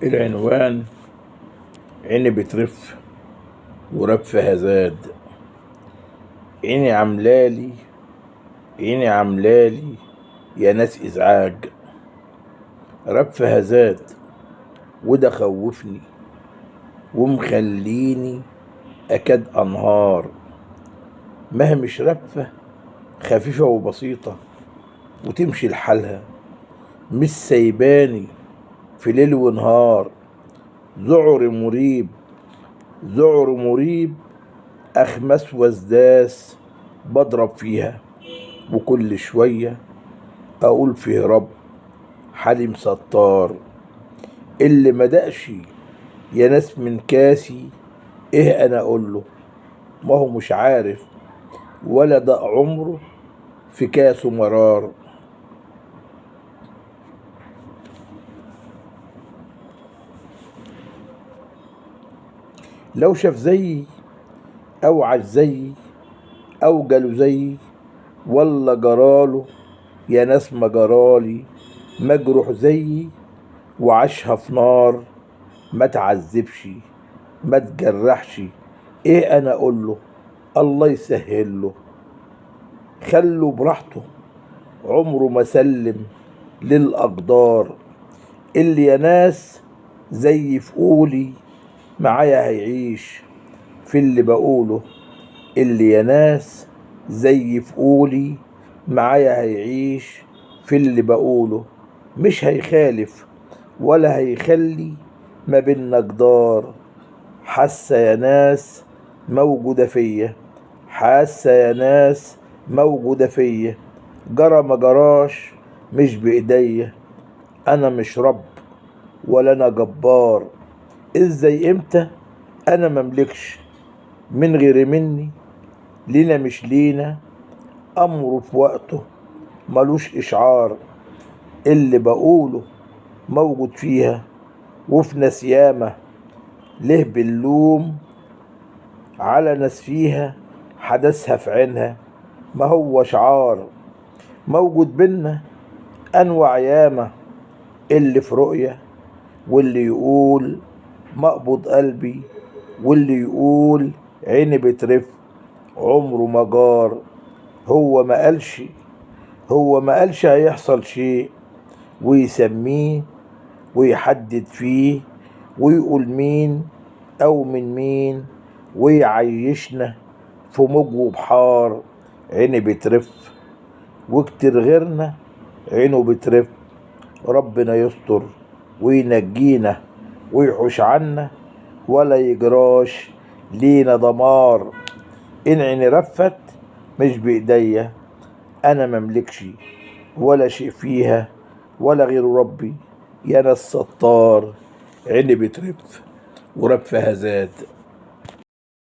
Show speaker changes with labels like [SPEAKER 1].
[SPEAKER 1] العنوان: عيني بترف ورفها زاد. عيني عاملالي عيني عاملالي يا ناس ازعاج. رفها زاد وده خوفني ومخليني اكاد انهار. ما مش رفة خفيفة وبسيطة وتمشي لحالها، مش سايباني في ليل ونهار. ذعر مريب ذعر مريب أخمس وازداس بضرب فيها، وكل شوية أقول فيه رب حليم ستار. اللي مدقش يا ناس من كاسي إيه أنا أقوله؟ ما هو مش عارف ولا دق عمره في كاسه مرار. لو شاف زيي أو عاش زيي أو جاله زيي ولا جراله يا ناس ما جرالي، مجروح زيي وعاشها في نار. ما تعذبش ما تجرحش ايه انا اقوله؟ الله يسهل له، خلوا براحته عمره ما سلم للأقدار. اللي يا ناس زي في قولي معايا هيعيش في اللي بقوله. اللي يا ناس زي في قولي معايا هيعيش في اللي بقوله. مش هيخالف ولا هيخلي ما بينا جدار. حاسة يا ناس موجودة فيا، حاسة يا ناس موجودة فيا. جرى ما جراش مش بإيديا، أنا مش رب ولا أنا جبار. إزاي إمتى أنا مملكش من غير مني، لينا مش لينا أمره في وقته ملوش إشعار. اللي بقوله موجود فيها وفي ناس ياما، ليه باللوم على ناس فيها حدثها في عينها ما هو شعار. موجود بينا أنواع ياما، اللي في رؤية واللي يقول مقبض قلبي واللي يقول عيني بترف عمره ما جار. هو ما قالش هيحصل شيء ويسميه ويحدد فيه ويقول مين أو من مين ويعيشنا في موج وبحار. عيني بترف وكتير غيرنا عينه بترف. ربنا يستر وينجينا ويحوش عنا ولا يجراش لينا دمار. إن عيني رفت مش بإيديا، أنا مملكش ولا شيء فيها ولا غير ربي يا ناس ستار. عيني بترف ورفها زاد.